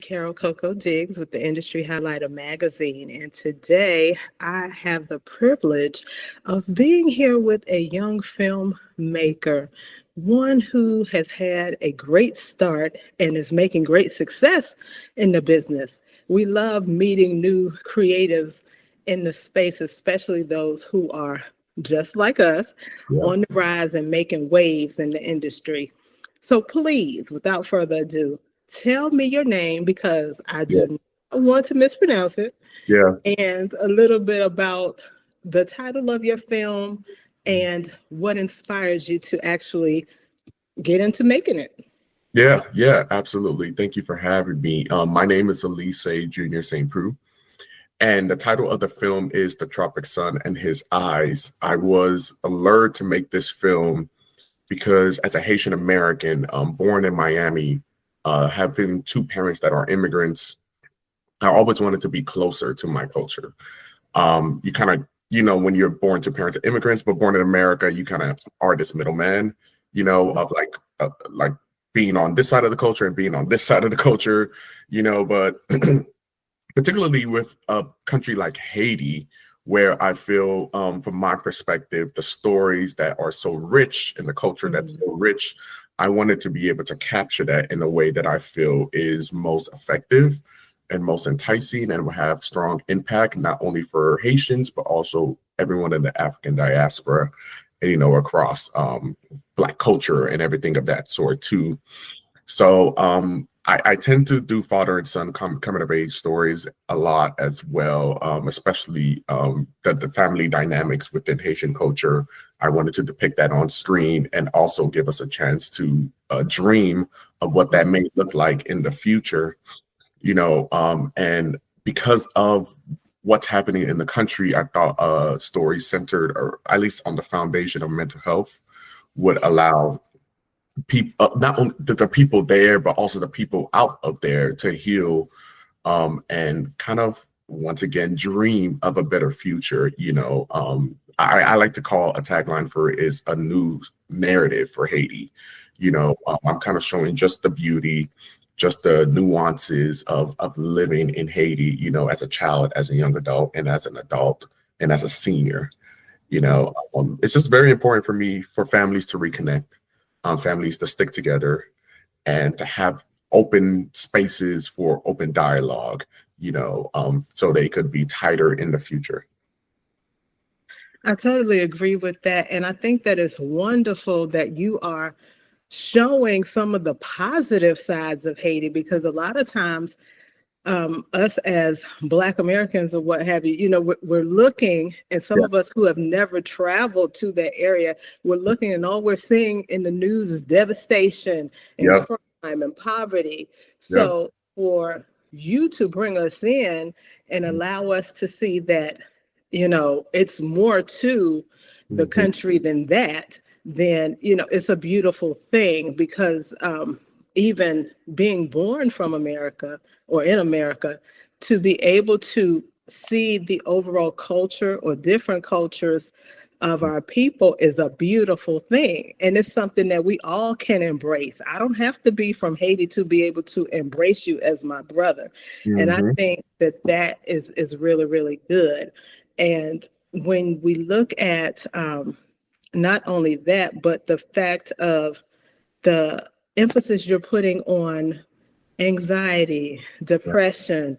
Coco Diggs with the Industry Highlighter magazine, and today I have the privilege of being here with a young filmmaker, one who has had a great start and is making great success in the business. We love meeting new creatives in the space, especially those who are just like us Yeah. on the rise and making waves in the industry. So please, without further ado, tell me your name because I Yeah. do not want to mispronounce it, Yeah. and a little bit about the title of your film and what inspires you to actually get into making it. Yeah. Yeah. Absolutely. Thank you for having me. My name is Elisee Junior St Preux, and the title of the film is The Tropic Sun and His Eyes. I was allured to make this film because as a Haitian American, born in Miami, having two parents that are immigrants, I always wanted to be closer to my culture. You kind of, when you're born to parents of immigrants, but born in America, you kind of are this middleman, of like being on this side of the culture and being on this side of the culture, but particularly with a country like Haiti, where I feel, from my perspective, the stories that are so rich and the culture that's so rich, I wanted to be able to capture that in a way that I feel is most effective and most enticing and will have strong impact, not only for Haitians, but also everyone in the African diaspora, and, across Black culture and everything of that sort too. So I tend to do father and son coming of age stories a lot as well, especially the family dynamics within Haitian culture. I wanted to depict that on screen and also give us a chance to dream of what that may look like in the future, and because of what's happening in the country, I thought a story centered, or at least on the foundation of mental health, would allow people, not only the people there, but also the people out of there to heal, and kind of once again dream of a better future. I like to call a tagline for it is a new narrative for Haiti. I'm kind of showing just the beauty, just the nuances of living in Haiti, as a child, as a young adult, and as an adult, and as a senior. It's just very important for me for families to reconnect, families to stick together, and to have open spaces for open dialogue, so they could be tighter in the future. I totally agree with that. And I think that it's wonderful that you are showing some of the positive sides of Haiti because a lot of times us as Black Americans or what have you, we're looking, and some Yeah. of us who have never traveled to that area, we're looking, and all we're seeing in the news is devastation and Yep. crime and poverty. Yep. So for you to bring us in and allow us to see that, it's more to the Mhm. country than that, then, it's a beautiful thing because even being born from America or in America, to be able to see the overall culture or different cultures of our people is a beautiful thing. And it's something that we all can embrace. I don't have to be from Haiti to be able to embrace you as my brother. And I Mhm. think that that is really, really good. And when we look at not only that, but the fact of the emphasis you're putting on anxiety, Yeah. depression,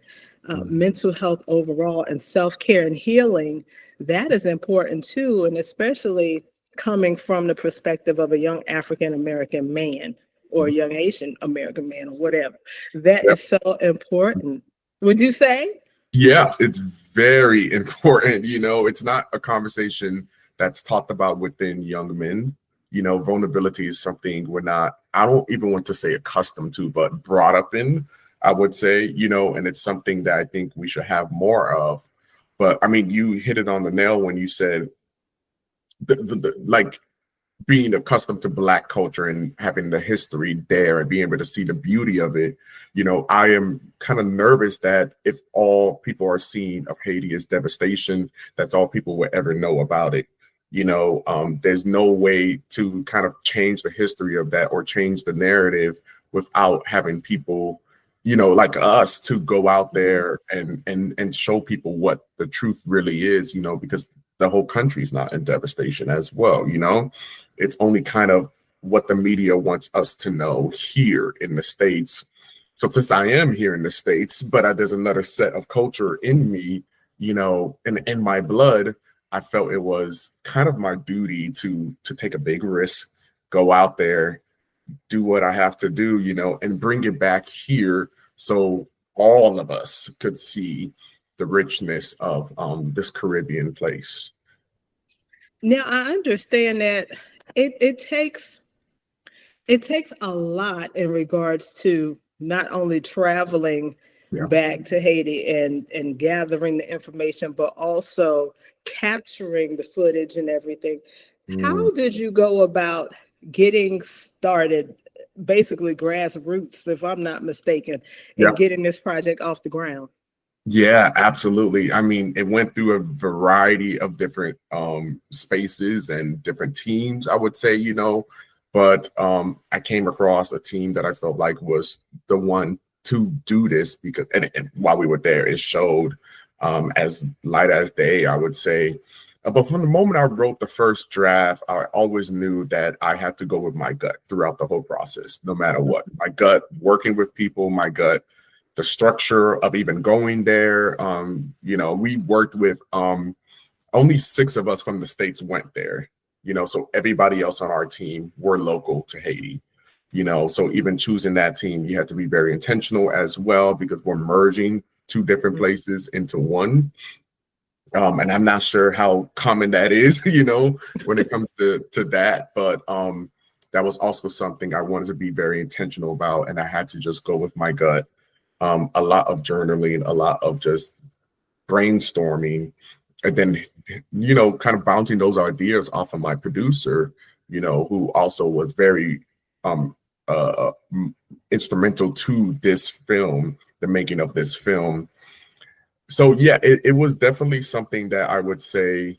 Mhm. mental health overall, and self care and healing, that is important too. And especially coming from the perspective of a young African American man or a young Asian American man or whatever. That Yep. is so important. Would you say? Yeah, it's very important. It's not a conversation that's talked about within young men. Vulnerability is something I don't even want to say accustomed to, but brought up in, I would say, and it's something that I think we should have more of. But I mean, you hit it on the nail when you said like being accustomed to Black culture and having the history there and being able to see the beauty of it. I am kind of nervous that if all people are seeing of Haiti is devastation, that's all people will ever know about it. There's no way to kind of change the history of that or change the narrative without having people like us to go out there and show people what the truth really is, because the whole country's not in devastation as well. It's only kind of what the media wants us to know here in the States. So since I am here in the States, but there's another set of culture in me, and in my blood, I felt it was kind of my duty to take a big risk, go out there, do what I have to do, and bring it back here so all of us could see the richness of this Caribbean place. Now I understand that it takes a lot in regards to not only traveling Yeah. back to Haiti and gathering the information, but also capturing the footage and everything. How did you go about getting started, basically grassroots, if I'm not mistaken, Yeah. and getting this project off the ground? Yeah, absolutely. I mean, it went through a variety of different spaces and different teams, I would say, but I came across a team that I felt like was the one to do this because, and while we were there, it showed as light as day, I would say. But from the moment I wrote the first draft, I always knew that I had to go with my gut throughout the whole process, no matter what. My gut, working with people, my gut, the structure of even going there. We worked with only 6 of us from the States went there, so everybody else on our team were local to Haiti. So even choosing that team, you had to be very intentional as well because we're merging 2 different places into one. And I'm not sure how common that is, when it comes to that, but that was also something I wanted to be very intentional about, and I had to just go with my gut. A lot of journaling, a lot of just brainstorming, and then, kind of bouncing those ideas off of my producer, who also was very instrumental to this film, the making of this film. So yeah, it was definitely something that I would say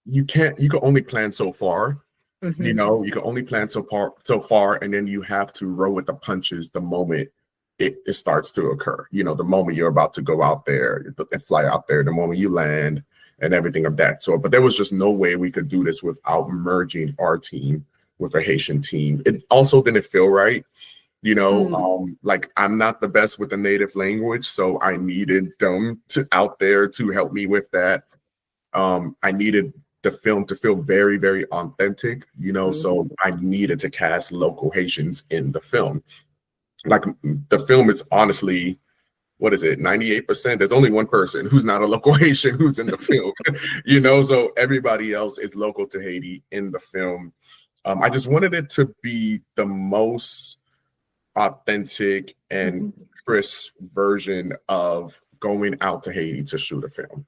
you can only plan so far. You can only plan so far, and then you have to roll with the punches the moment it starts to occur. The moment you're about to go out there and fly out there, the moment you land and everything of that sort. But there was just no way we could do this without merging our team with a Haitian team. It also didn't feel right. Like I'm not the best with the native language, so I needed them out there to help me with that. I needed the film to feel very, very authentic, so I needed to cast local Haitians in the film. Like the film is honestly, what is it, 98%? There's only one person who's not a local Haitian who's in the film, so everybody else is local to Haiti in the film. I just wanted it to be the most authentic and crisp version of going out to Haiti to shoot a film,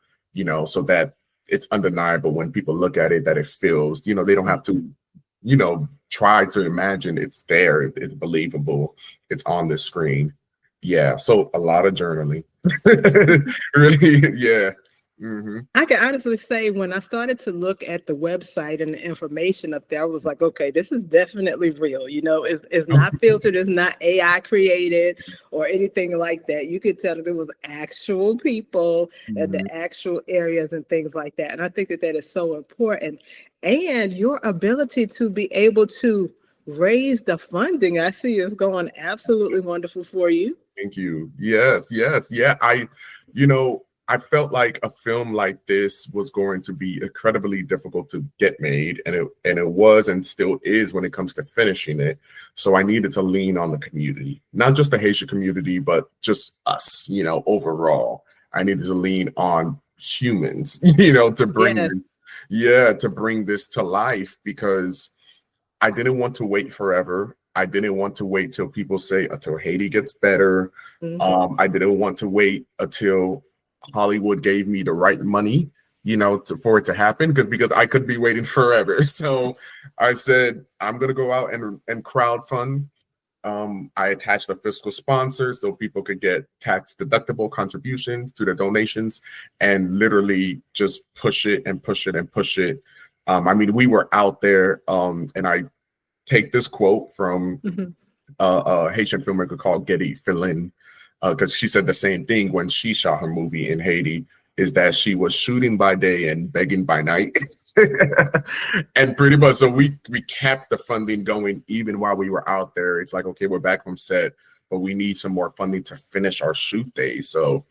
so that it's undeniable when people look at it, that it feels, they don't have to, try to imagine it's there. It's believable. It's on the screen. Yeah. So a lot of journaling. Really. Yeah. I can honestly say when I started to look at the website and the information up there, I was like, okay, this is definitely real. It's not filtered, it's not AI created or anything like that. You could tell that it was actual people at the actual areas and things like that. And I think that is so important. And your ability to be able to raise the funding, I see is going absolutely wonderful for you. Thank you. Yes. Yeah. I felt like a film like this was going to be incredibly difficult to get made, and it was and still is when it comes to finishing it. So I needed to lean on the community, not just the Haitian community, but just us, overall. I needed to lean on humans, to bring to bring this to life, because I didn't want to wait forever. I didn't want to wait till people say until Haiti gets better. I didn't want to wait until Hollywood gave me the right money, for it to happen, because I could be waiting forever. So I said, I'm going to go out and crowdfund. I attached the fiscal sponsors so people could get tax deductible contributions to their donations, and literally just push it and push it and push it. We were out there, and I take this quote from a Haitian filmmaker called Getty Philin, because she said the same thing when she shot her movie in Haiti, is that she was shooting by day and begging by night. And pretty much, so we kept the funding going even while we were out there. It's like, okay, we're back from set, but we need some more funding to finish our shoot days. So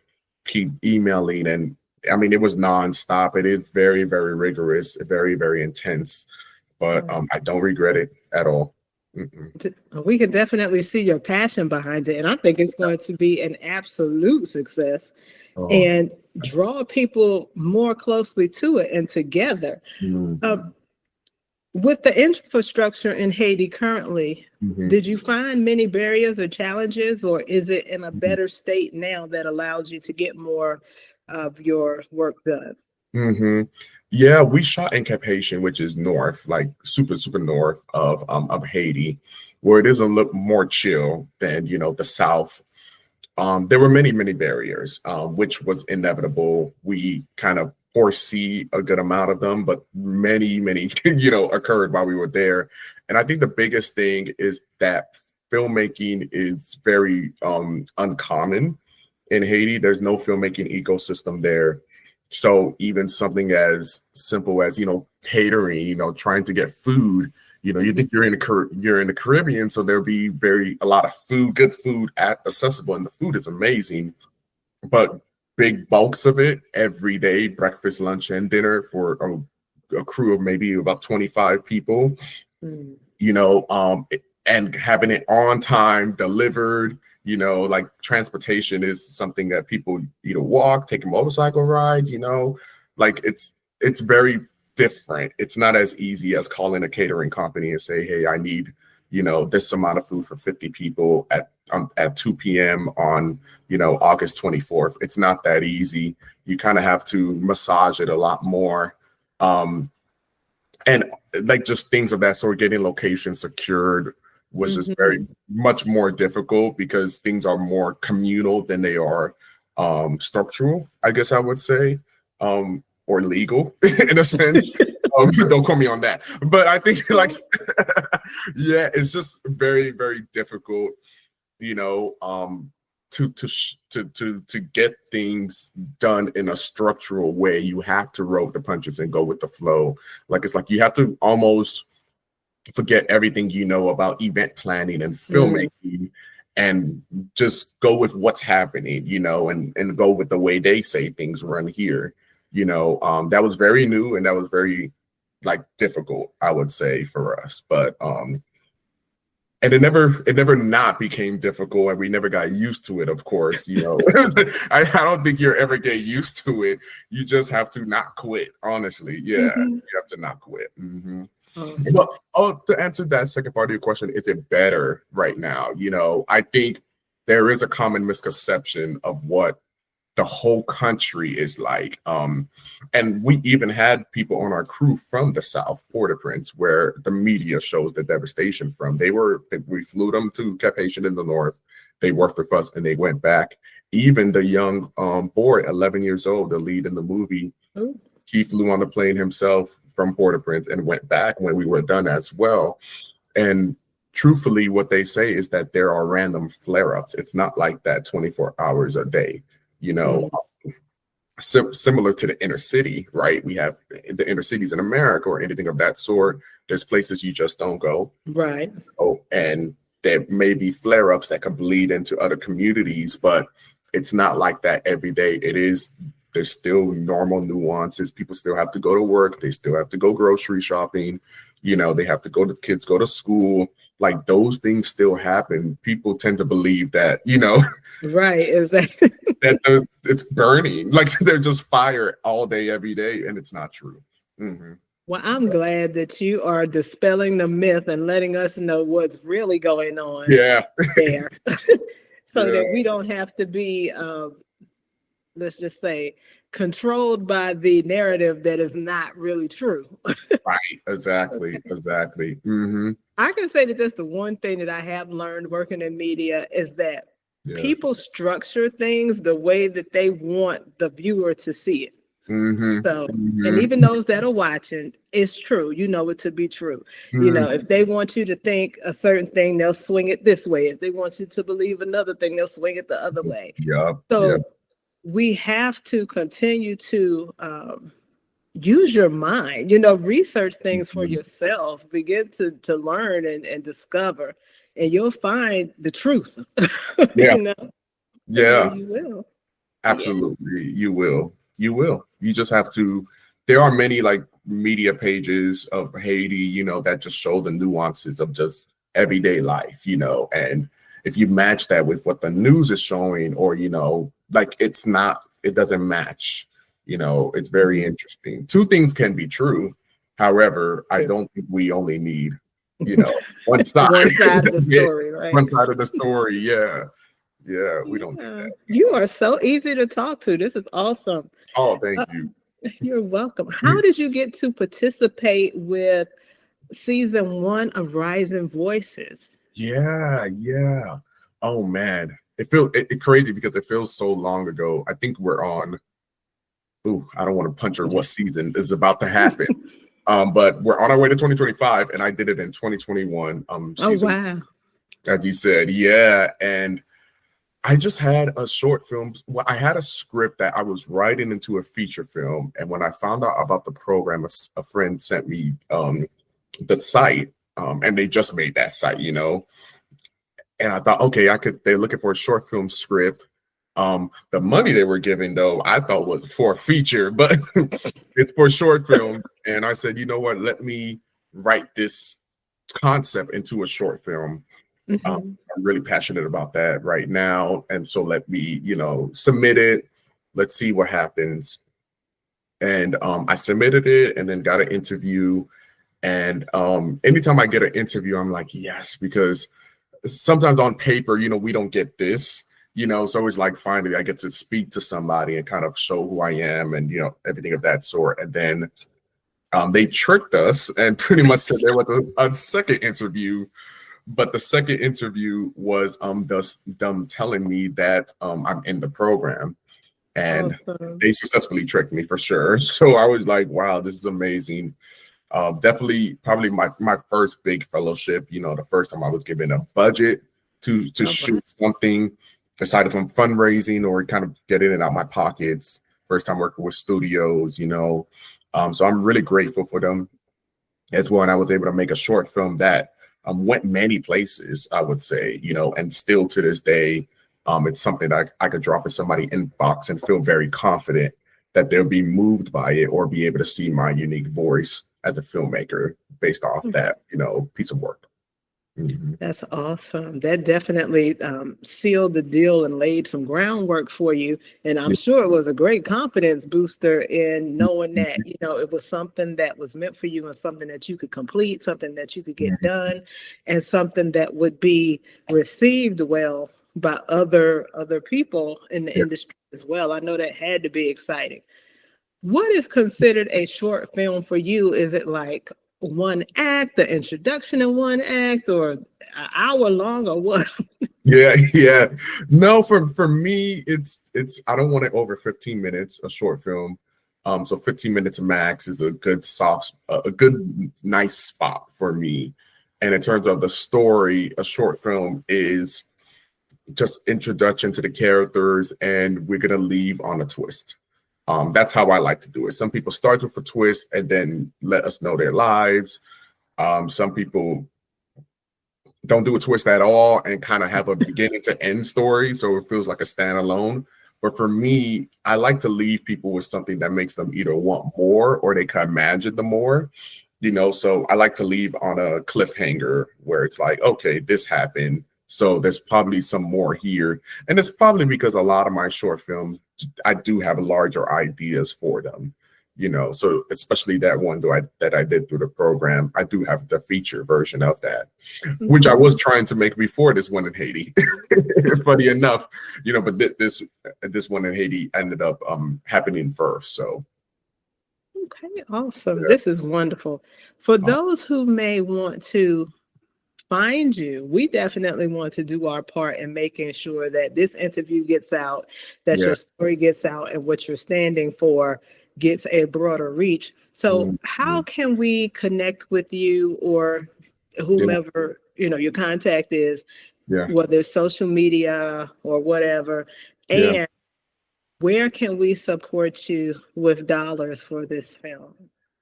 keep emailing, and I mean, it was nonstop. It is very, very rigorous, very, very intense, but I don't regret it at all. Mm-mm. We can definitely see your passion behind it, and I think it's going to be an absolute success Oh. and draw people more closely to it and together. Mhm. With the infrastructure in Haiti currently, Mhm. did you find many barriers or challenges, or is it in a better state now that allows you to get more of your work done? Mm-hmm. Yeah, we shot in Cap Haitian, which is north, like super, super north of Haiti, where it is a little more chill than, you know, the south. There were many, many barriers, which was inevitable. We kind of foresee a good amount of them, but many, many, you know, occurred while we were there. And I think the biggest thing is that filmmaking is very uncommon in Haiti. There's no filmmaking ecosystem there. So even something as simple as, you know, catering, you know, trying to get food, you know, you think you're in the Caribbean, so there'll be a lot of food, good food accessible, and the food is amazing. But big bulks of it every day, breakfast, lunch, and dinner for a crew of maybe about 25 people, you know, and having it on time, delivered, you know, like transportation is something that people either walk, take motorcycle rides, you know, like it's very different. It's not as easy as calling a catering company and say, hey, I need, you know, this amount of food for 50 people at 2 p.m. on, you know, August 24th. It's not that easy. You kind of have to massage it a lot more. And like just things of that sort, getting locations secured was just very much more difficult because things are more communal than they are structural, I guess I would say, or legal in a sense. Don't quote me on that, but I think like, yeah, it's just very, very difficult, you know, to get things done in a structural way. You have to roll with the punches and go with the flow. Like it's like you have to almost forget everything you know about event planning and filmmaking and just go with what's happening, you know, and go with the way they say things run here. You know, that was very new and that was very like difficult, I would say, for us. But and it never not became difficult, and we never got used to it, of course, you know. I don't think you ever get used to it. You just have to not quit, honestly. Yeah, you have to not quit. But to answer that second part of your question, is it better right now? You know, I think there is a common misconception of what the whole country is like. And we even had people on our crew from the South, Port-au-Prince, where the media shows the devastation from. We flew them to Cap Haitian in the north. They worked with us and they went back. Even the young boy, 11 years old, the lead in the movie, he flew on the plane himself from Port-au-Prince and went back when we were done as well. And truthfully, what they say is that there are random flare-ups. It's not like that 24 hours a day. You know, similar to the inner city, right? We have the inner cities in America or anything of that sort. There's places you just don't go. Right. Oh, and there may be flare-ups that could bleed into other communities, but it's not like that every day. There's still normal nuances. People still have to go to work. They still have to go grocery shopping. You know, they have to kids go to school. Like those things still happen. People tend to believe that, you know, right, exactly. that it's burning, like they're just fire all day, every day, and it's not true. Well, I'm glad that you are dispelling the myth and letting us know what's really going on there, so that we don't have to be, let's just say, controlled by the narrative that is not really true. Right, exactly. I can say that that's the one thing that I have learned working in media is that people structure things the way that they want the viewer to see it. So, and even those that are watching, it's true. You know it to be true. You know, if they want you to think a certain thing, they'll swing it this way. If they want you to believe another thing, they'll swing it the other way. Yeah. So we have to continue to use your mind, you know, research things for yourself, begin to learn and discover, and you'll find the truth. Yeah. You know? Yeah. You will. Absolutely. You will. You will. You just have to. There are many like media pages of Haiti, you know, that just show the nuances of just everyday life, you know, and if you match that with what the news is showing, or, you know, like it doesn't match, you know, it's very interesting. Two things can be true. However, I don't think we only need, you know, one side. One side of the story, right? One side of the story. Yeah. Yeah, we don't do that. You are so easy to talk to. This is awesome. Oh, thank you. You're welcome. How did you get to participate with season 1 of Rising Voices? Yeah. Oh man, it feels crazy because it feels so long ago. I think we're on. Ooh, I don't want to punch her. What season is about to happen? But we're on our way to 2025, and I did it in 2021. Season, wow! As you said, yeah, and I just had a short film. Well, I had a script that I was writing into a feature film, and when I found out about the program, a friend sent me the site, and they just made that site, you know. And I thought, okay, they're looking for a short film script. The money they were giving, though, I thought was for a feature, but it's for short film. And I said, you know what? Let me write this concept into a short film. I'm really passionate about that right now. And so let me, you know, submit it. Let's see what happens. And I submitted it and then got an interview. And anytime I get an interview, I'm like, yes, because sometimes on paper, you know, we don't get this, you know, so it's like finally I get to speak to somebody and kind of show who I am and, you know, everything of that sort. And then they tricked us and pretty much said there was a second interview. But the second interview was them telling me that I'm in the program, and they successfully tricked me for sure. So I was like, wow, this is amazing. Definitely probably my first big fellowship, you know, the first time I was given a budget to shoot something aside from fundraising or kind of getting it out my pockets. First time working with studios, you know. So I'm really grateful for them as well. And I was able to make a short film that went many places, I would say, you know, and still to this day, it's something that I could drop in somebody's inbox and feel very confident that they'll be moved by it or be able to see my unique voice as a filmmaker based off that, you know, piece of work. That's awesome. That definitely sealed the deal and laid some groundwork for you. And I'm sure it was a great confidence booster in knowing that, you know, it was something that was meant for you and something that you could complete, something that you could get done, and something that would be received well by other people in the industry as well. I know that had to be exciting. What is considered a short film for you? Is it like one act, the introduction in one act, or an hour long, or what? Yeah. No, for me, it's I don't want it over 15 minutes, a short film. So 15 minutes max is a good nice spot for me. And in terms of the story, a short film is just introduction to the characters, and we're gonna leave on a twist. That's how I like to do it. Some people start with a twist and then let us know their lives. Some people don't do a twist at all and kind of have a beginning to end story, so it feels like a standalone. But for me, I like to leave people with something that makes them either want more or they can imagine the more, you know. So I like to leave on a cliffhanger where it's like, okay, this happened, so there's probably some more here. And it's probably because a lot of my short films, I do have larger ideas for them, you know. So especially that one that I did through the program, I do have the feature version of that, which I was trying to make before this one in Haiti. Funny enough, you know, but this one in Haiti ended up happening first. So. Okay, awesome. This is wonderful. For those who may want to find you, we definitely want to do our part in making sure that this interview gets out, that your story gets out, and what you're standing for gets a broader reach. So how Mhm. can we connect with you or Yeah, whomever, your contact is, yeah, whether it's social media or whatever, yeah. and where can we support you with dollars for this film?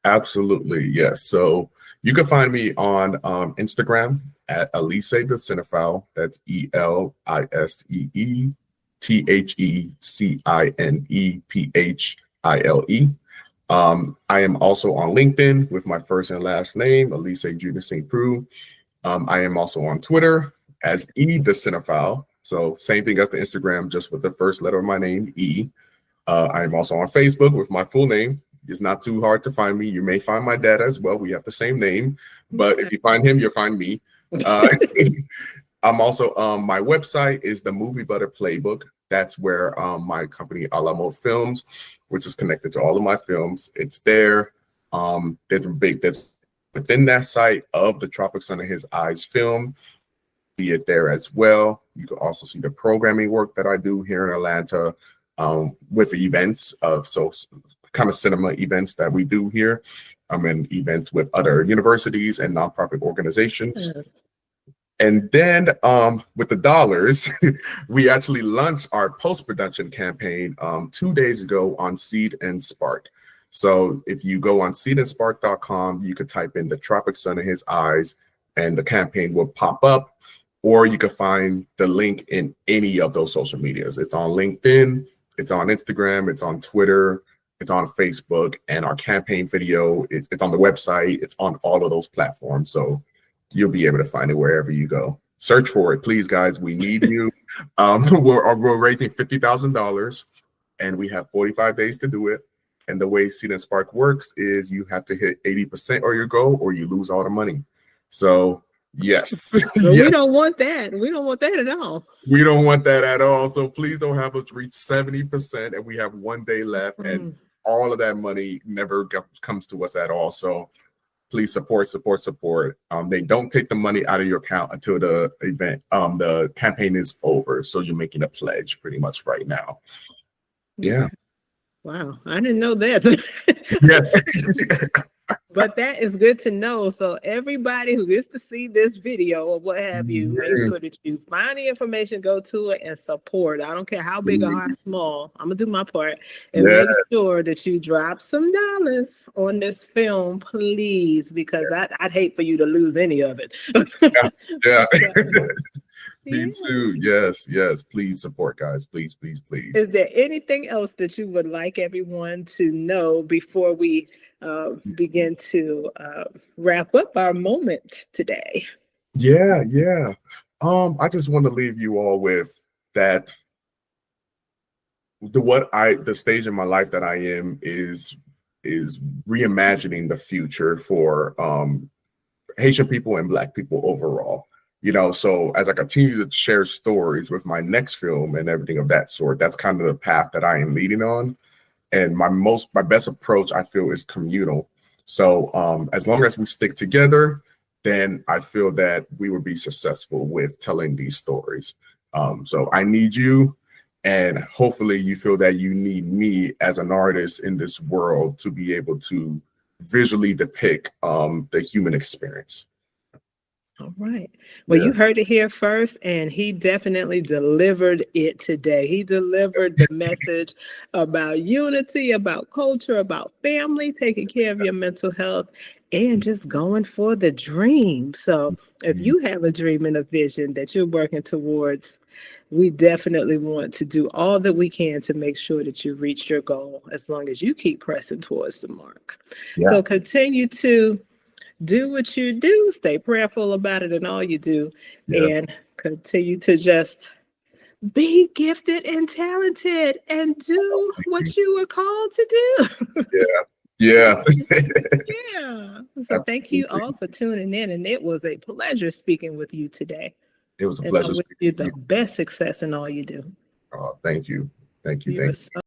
Absolutely, yes. So you can find me on Instagram at Elisee the Cinephile. That's ELISEE THECINEPHILE. I am also on LinkedIn with my first and last name, Elisee Junior St Preux. I am also on Twitter as the Cinephile. So same thing as the Instagram, just with the first letter of my name, E. I am also on Facebook with my full name. It's not too hard to find me. You may find my dad as well. We have the same name, but if you find him, you'll find me. Uh, I'm also my website is the Movie Butter Playbook. That's where my company Alamo Films, which is connected to all of my films, it's there. There's within that site of the Tropic Sun in His Eyes film. See it there as well. You can also see the programming work that I do here in Atlanta with events of kind of cinema events that we do here. And events with other universities and nonprofit organizations. Yes. And then with the dollars, we actually launched our post-production campaign 2 days ago on Seed and Spark. So if you go on seedandspark.com, you could type in the Tropic Sun in His Eyes and the campaign will pop up, or you can find the link in any of those social medias. It's on LinkedIn, it's on Instagram, it's on Twitter, it's on Facebook, and our campaign video, it's on the website, it's on all of those platforms. So you'll be able to find it wherever you go. Search for it, please, guys. We need you. We're raising $50,000, and we have 45 days to do it. And the way Seed and Spark works is you have to hit 80% of your goal, or you lose all the money. So yes, So yes. we don't want that. We don't want that at all. We don't want that at all. So please don't have us reach 70%, and we have 1 day left, and all of that money never comes to us at all. So please support. They don't take the money out of your account until the event, the campaign is over. So you're making a pledge pretty much right now. Yeah. Wow, I didn't know that. Yeah. But that is good to know. So everybody who gets to see this video or what have you, make sure that you find the information, go to it and support. I don't care how big or how small. I'm gonna do my part and make sure that you drop some dollars on this film, please, because I'd hate for you to lose any of it. Yeah. But, Me too. Yes. Please support, guys. Please. Is there anything else that you would like everyone to know before we begin to wrap up our moment today? Yeah. I just want to leave you all with that. The stage in my life that I am is reimagining the future for Haitian people and Black people overall. So as I continue to share stories with my next film and everything of that sort, that's kind of the path that I am leading on. And my best approach, I feel, is communal. So as long as we stick together, then I feel that we will be successful with telling these stories. So I need you, and hopefully you feel that you need me as an artist in this world to be able to visually depict the human experience. All right. Well, you heard it here first, and he definitely delivered it today. He delivered the message about unity, about culture, about family, taking care of your mental health, and just going for the dream. So if you have a dream and a vision that you're working towards, we definitely want to do all that we can to make sure that you reach your goal as long as you keep pressing towards the mark. So continue to do what you do, stay prayerful about it in all you do, and continue to just be gifted and talented and do what you were called to do. Yeah. So thank you all for tuning in, and it was a pleasure speaking with you today. It was a pleasure. I wish you the best success in all you do. Thank you. You are so